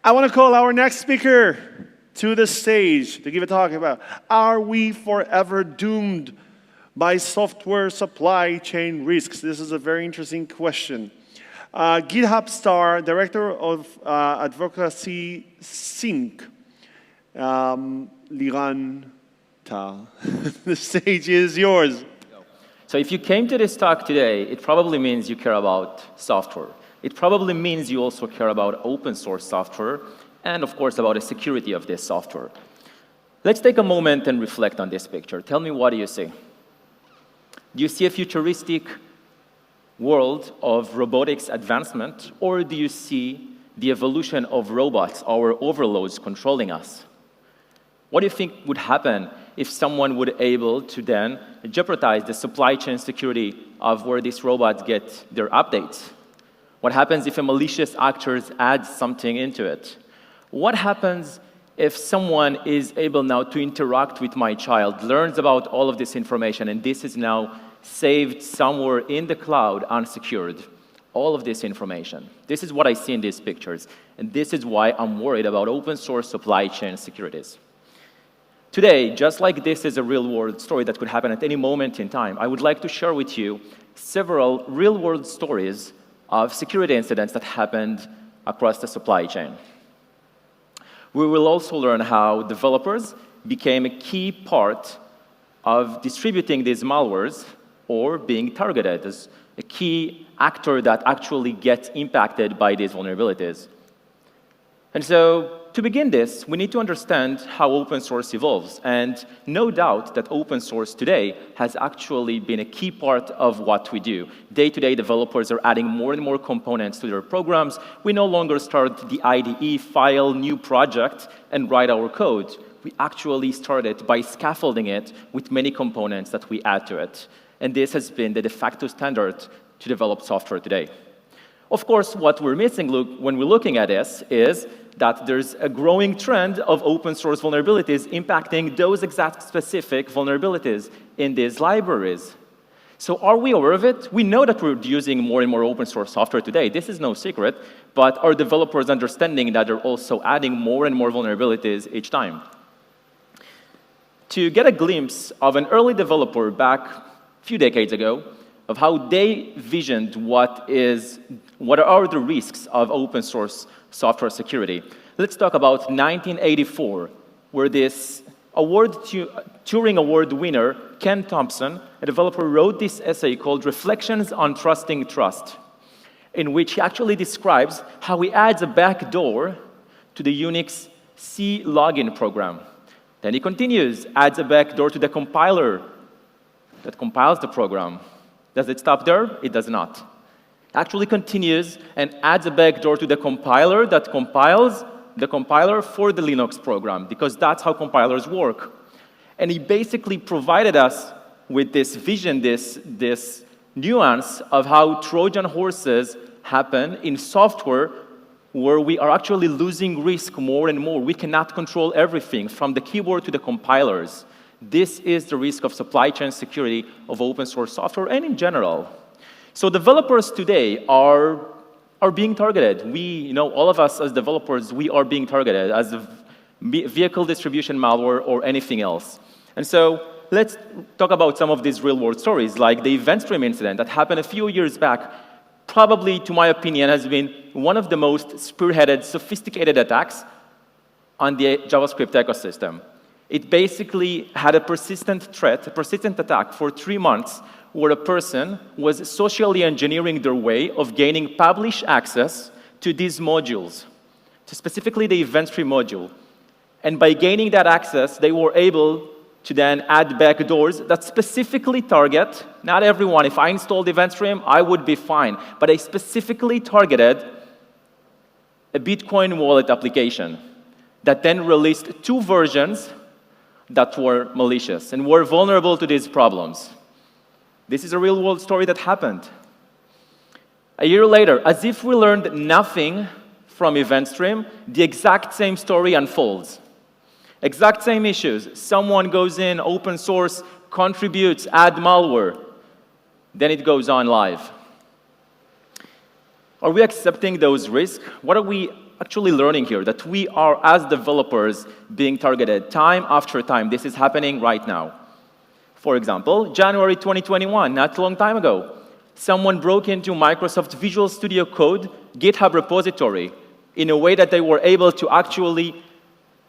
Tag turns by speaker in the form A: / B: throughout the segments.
A: I want to call our next speaker to the stage to give a talk about, are we forever doomed by software supply chain risks? This is a very interesting question. GitHub star, director of Advocacy, Snyk, Liran Tal. The stage is yours.
B: So if you came to this talk today, it probably means you care about software. It probably means you also care about open source software and, of course, about the security of this software. Let's take a moment and reflect on this picture. Tell me, what do you see? Do you see a futuristic world of robotics advancement, or do you see the evolution of robots, our overlords, controlling us? What do you think would happen if someone would be able to then jeopardize the supply chain security of where these robots get their updates? What happens if a malicious actor adds something into it? What happens if someone is able now to interact with my child, learns about all of this information, and this is now saved somewhere in the cloud unsecured? All of this information. This is what I see in these pictures, and this is why I'm worried about open source supply chain securities. Today, just like this is a real-world story that could happen at any moment in time, I would like to share with you several real-world stories of security incidents that happened across the supply chain. We will also learn how developers became a key part of distributing these malwares or being targeted as a key actor that actually gets impacted by these vulnerabilities. And so, to begin this, we need to understand how open source evolves, and no doubt that open source today has actually been a key part of what we do. Day-to-day, developers are adding more and more components to their programs. We no longer start the IDE, file, new project, and write our code. We actually started by scaffolding it with many components that we add to it. And this has been the de facto standard to develop software today. Of course, what we're missing when we're looking at this is that there's a growing trend of open source vulnerabilities impacting those exact specific vulnerabilities in these libraries. So are we aware of it? We know that we're using more and more open source software today. This is no secret, but are developers understanding that they're also adding more and more vulnerabilities each time? To get a glimpse of an early developer back a few decades ago, of how they visioned what are the risks of open source software security. Let's talk about 1984, where this Turing Award winner, Ken Thompson, a developer, wrote this essay called Reflections on Trusting Trust, in which he actually describes how he adds a backdoor to the Unix C login program. Then he continues, adds a backdoor to the compiler that compiles the program. Does it stop there? It does not. Actually continues and adds a backdoor to the compiler that compiles the compiler for the Linux program, because that's how compilers work. And he basically provided us with this vision, this nuance of how Trojan horses happen in software where we are actually losing risk more and more. We cannot control everything from the keyboard to the compilers. This is the risk of supply chain security of open source software and in general. So developers today are being targeted. All of us as developers, we are being targeted as a vehicle distribution malware or anything else. And so let's talk about some of these real-world stories, like the event stream incident that happened a few years back. Probably, to my opinion, has been one of the most spearheaded, sophisticated attacks on the JavaScript ecosystem. It basically had a persistent threat, a persistent attack for 3 months, where a person was socially engineering their way of gaining publish access to these modules, to specifically the event stream module. And by gaining that access, they were able to then add backdoors that specifically target, not everyone. If I installed event stream, I would be fine. But I specifically targeted a Bitcoin wallet application that then released 2 versions that were malicious and were vulnerable to these problems. This is a real-world story that happened. A year later, as if we learned nothing from event stream, the exact same story unfolds. Exact same issues. Someone goes in, open source, contributes, add malware. Then it goes on live. Are we accepting those risks? What are we actually learning here? That we are, as developers, being targeted time after time. This is happening right now. For example, January 2021, not a long time ago, someone broke into Microsoft Visual Studio Code GitHub repository in a way that they were able to actually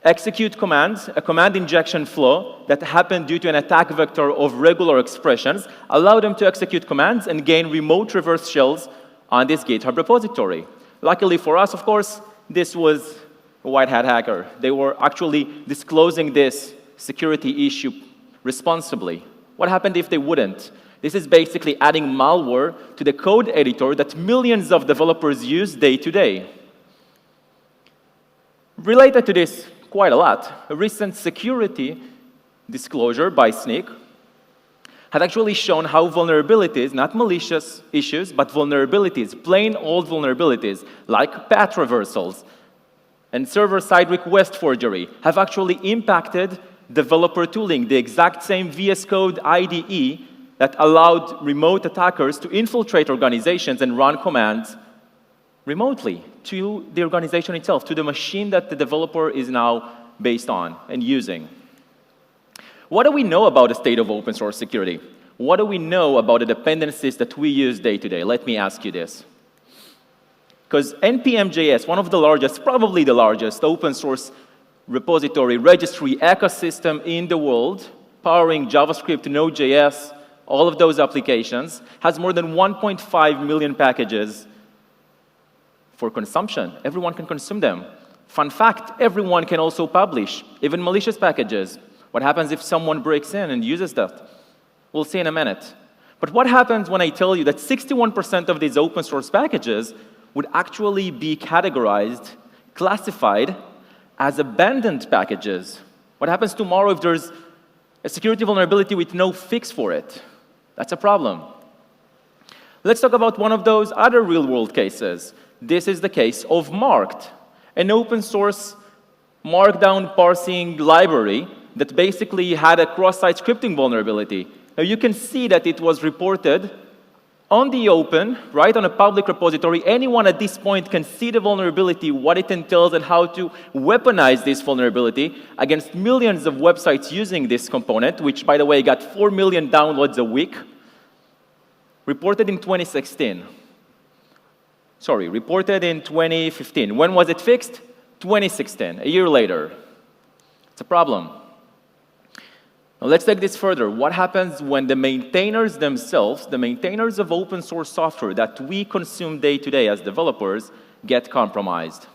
B: execute commands, a command injection flow that happened due to an attack vector of regular expressions, allowed them to execute commands and gain remote reverse shells on this GitHub repository. Luckily for us, of course, this was a white hat hacker. They were actually disclosing this security issue responsibly. What happened if they wouldn't? This is basically adding malware to the code editor that millions of developers use day to day. Related to this quite a lot, a recent security disclosure by Snyk had actually shown how vulnerabilities, not malicious issues, but vulnerabilities, plain old vulnerabilities, like path reversals and server-side request forgery, have actually impacted developer tooling, the exact same VS Code IDE that allowed remote attackers to infiltrate organizations and run commands remotely to the organization itself, to the machine that the developer is now based on and using. What do we know about the state of open source security? What do we know about the dependencies that we use day to day? Let me ask you this. Because npm.js, one of the largest, probably the largest open source repository, registry, ecosystem in the world, powering JavaScript, Node.js, all of those applications, has more than 1.5 million packages for consumption. Everyone can consume them. Fun fact, everyone can also publish, even malicious packages. What happens if someone breaks in and uses that? We'll see in a minute. But what happens when I tell you that 61% of these open source packages would actually be categorized, classified as abandoned packages? What happens tomorrow if there's a security vulnerability with no fix for it? That's a problem. Let's talk about one of those other real-world cases. This is the case of Marked, an open source markdown parsing library that basically had a cross-site scripting vulnerability. Now you can see that it was reported on the open, right, on a public repository. Anyone at this point can see the vulnerability, what it entails, and how to weaponize this vulnerability against millions of websites using this component, which, by the way, got 4 million downloads a week, reported in 2016. Sorry, reported in 2015. When was it fixed? 2016, a year later. It's a problem. Now let's take this further. What happens when the maintainers themselves, the maintainers of open source software that we consume day to day as developers, get compromised?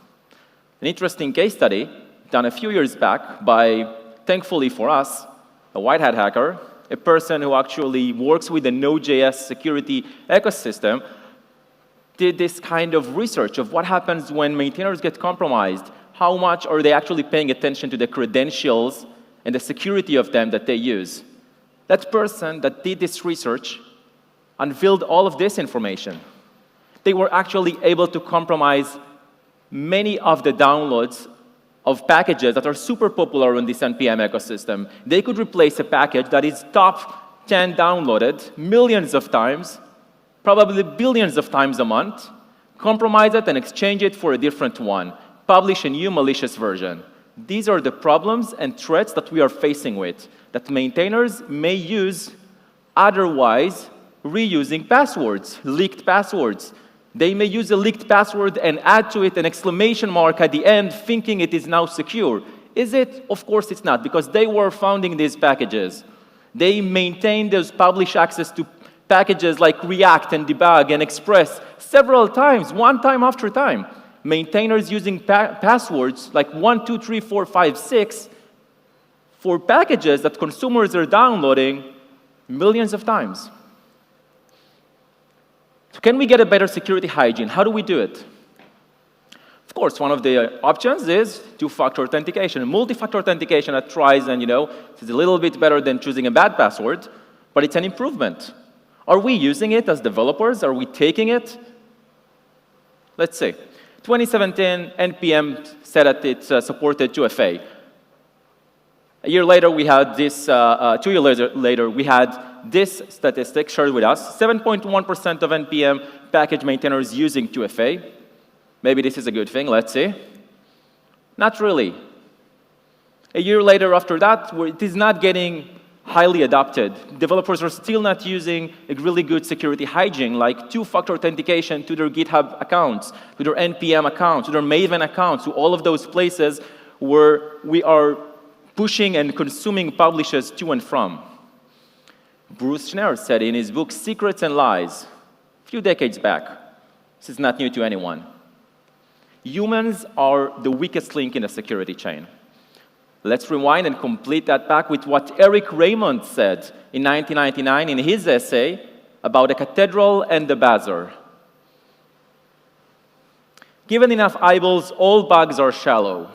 B: An interesting case study done a few years back by, thankfully for us, a white hat hacker, a person who actually works with the Node.js security ecosystem, did this kind of research of what happens when maintainers get compromised. How much are they actually paying attention to the credentials and the security of them that they use? That person that did this research unveiled all of this information. They were actually able to compromise many of the downloads of packages that are super popular in this NPM ecosystem. They could replace a package that is top 10 downloaded millions of times, probably billions of times a month, compromise it and exchange it for a different one, publish a new malicious version. These are the problems and threats that we are facing with, that maintainers may use otherwise reusing passwords, leaked passwords. They may use a leaked password and add to it an exclamation mark at the end, thinking it is now secure. Is it? Of course it's not, because they were founding these packages. They maintain those publish access to packages like React and Debug and Express several times, one time after time. Maintainers using passwords like 1, 2, 3, 4, 5, 6 for packages that consumers are downloading millions of times. So can we get a better security hygiene? How do we do it? Of course, one of the options is two-factor authentication, multi-factor authentication that tries and, it's a little bit better than choosing a bad password, but it's an improvement. Are we using it as developers? Are we taking it? Let's see. 2017, NPM said that it supported 2FA. A year later, we had this, 2 years later, we had this statistic shared with us. 7.1% of NPM package maintainers using 2FA. Maybe this is a good thing, let's see. Not really. A year later after that, it is not getting highly adopted. Developers are still not using a really good security hygiene, like two-factor authentication to their GitHub accounts, to their NPM accounts, to their Maven accounts, to all of those places where we are pushing and consuming publishers to and from. Bruce Schneier said in his book, Secrets and Lies, a few decades back, this is not new to anyone, humans are the weakest link in the security chain. Let's rewind and complete that back with what Eric Raymond said in 1999 in his essay about the cathedral and the bazaar. Given enough eyeballs, all bugs are shallow.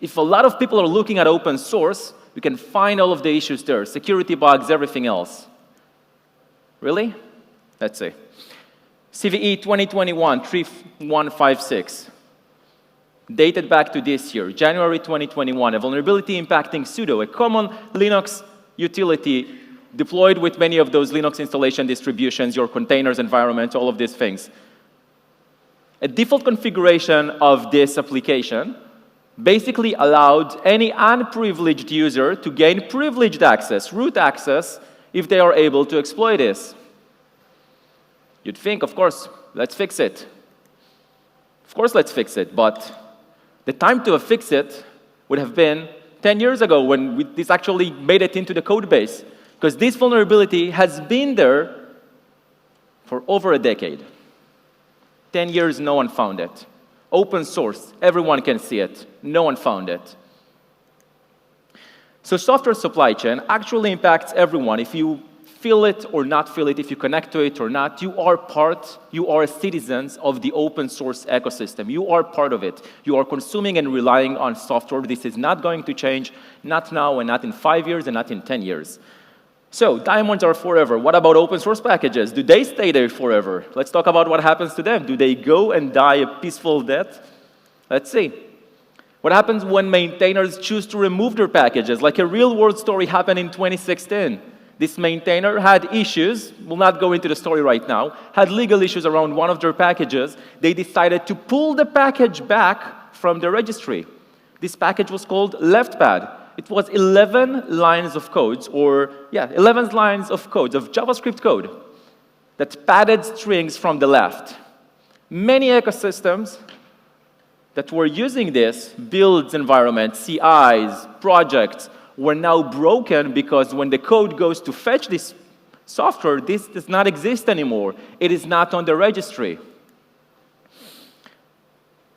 B: If a lot of people are looking at open source, we can find all of the issues there, security bugs, everything else. Really? Let's see. CVE 2021-3156. Dated back to this year, January 2021, a vulnerability impacting sudo, a common Linux utility deployed with many of those Linux installation distributions, your containers environment, all of these things. A default configuration of this application basically allowed any unprivileged user to gain privileged access, root access, if they are able to exploit this. You'd think, of course, let's fix it. Of course, let's fix it, but the time to fix it would have been 10 years ago when this actually made it into the code base, because this vulnerability has been there for over a decade. 10 years, no one found it. Open source, everyone can see it. No one found it. So software supply chain actually impacts everyone. If you feel it or not feel it, if you connect to it or not, you are citizens of the open source ecosystem. You are part of it. You are consuming and relying on software. This is not going to change, not now and not in 5 years and not in 10 years. So diamonds are forever. What about open source packages? Do they stay there forever? Let's talk about what happens to them. Do they go and die a peaceful death? Let's see. What happens when maintainers choose to remove their packages? Like a real-world story happened in 2016. This maintainer had issues, we'll not go into the story right now, had legal issues around one of their packages. They decided to pull the package back from the registry. This package was called leftpad. It was 11 lines of codes, 11 lines of codes, of JavaScript code that padded strings from the left. Many ecosystems that were using this, builds environments, CIs, projects, were now broken because when the code goes to fetch this software, this does not exist anymore. It is not on the registry.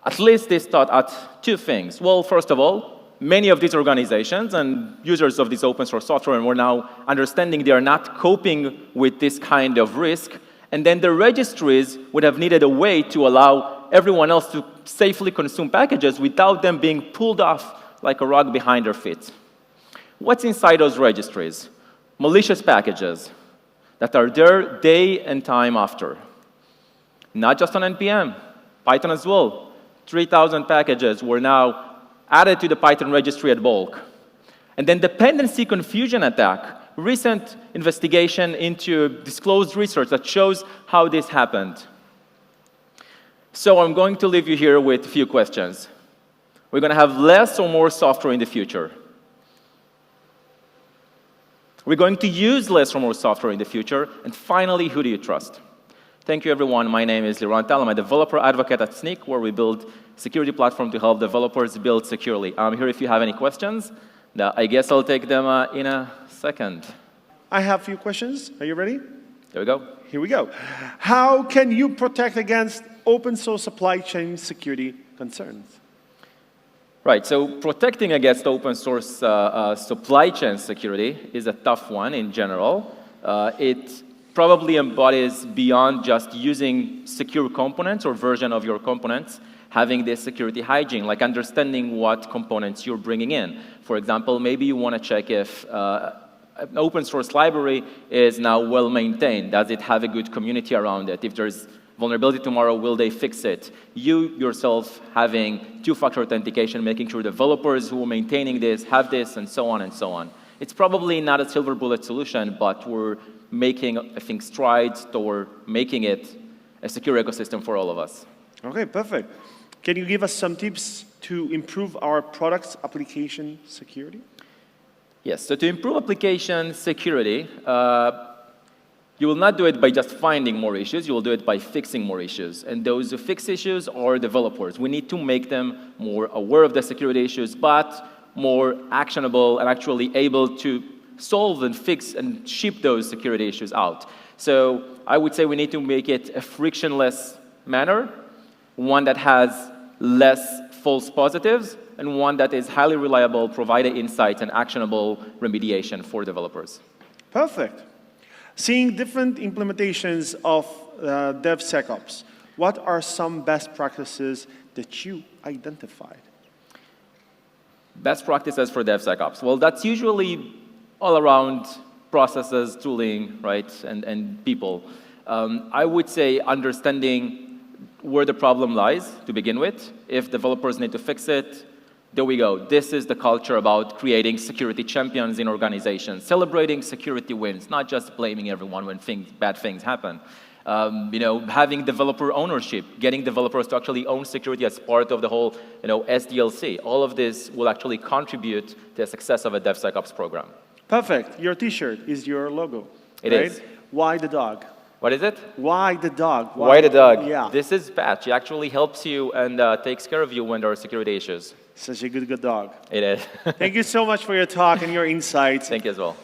B: At least this taught us two things. Well, first of all, many of these organizations and users of this open source software were now understanding they are not coping with this kind of risk, and then the registries would have needed a way to allow everyone else to safely consume packages without them being pulled off like a rug behind their feet. What's inside those registries? Malicious packages that are there day and time after. Not just on NPM, Python as well. 3,000 packages were now added to the Python registry at bulk. And then dependency confusion attack, recent investigation into disclosed research that shows how this happened. So I'm going to leave you here with a few questions. We're going to have less or more software in the future. We're going to use less or more software in the future. And finally, who do you trust? Thank you, everyone. My name is Liran Tal. I'm a developer advocate at Snyk, where we build security platform to help developers build securely. I'm here if you have any questions. I guess I'll take them in a second.
A: I have a few questions. Are you ready?
B: There we go.
A: Here we go. How can you protect against open source supply chain security concerns?
B: Right, so protecting against open source supply chain security is a tough one in general. It probably embodies beyond just using secure components or version of your components, having this security hygiene, like understanding what components you're bringing in. For example, maybe you want to check if an open source library is now well maintained. Does it have a good community around it? If there's vulnerability tomorrow, will they fix it? You yourself having two-factor authentication, making sure developers who are maintaining this have this, and so on and so on. It's probably not a silver bullet solution, but we're making, I think, strides toward making it a secure ecosystem for all of us.
A: Okay, perfect. Can you give us some tips to improve our product's application security?
B: Yes, so to improve application security, you will not do it by just finding more issues, you will do it by fixing more issues. And those who fix issues are developers. We need to make them more aware of the security issues, but more actionable and actually able to solve and fix and ship those security issues out. So I would say we need to make it a frictionless manner, one that has less false positives, and one that is highly reliable, providing insights and actionable remediation for developers.
A: Perfect. Seeing different implementations of DevSecOps, what are some best practices that you identified?
B: Best practices for DevSecOps. Well, that's usually all around processes, tooling, right, and people. I would say understanding where the problem lies to begin with. If developers need to fix it, there we go. This is the culture about creating security champions in organizations, celebrating security wins, not just blaming everyone when bad things happen. Having developer ownership, getting developers to actually own security as part of the whole SDLC. All of this will actually contribute to the success of a DevSecOps program.
A: Perfect. Your T-shirt is your logo.
B: It is.
A: Why the dog?
B: What is it?
A: Why the dog?
B: Why the dog?
A: Yeah.
B: This is Patch. It actually helps you and takes care of you when there are security issues.
A: Such a good dog.
B: It is.
A: Thank you so much for your talk and your insights.
B: Thank you as well.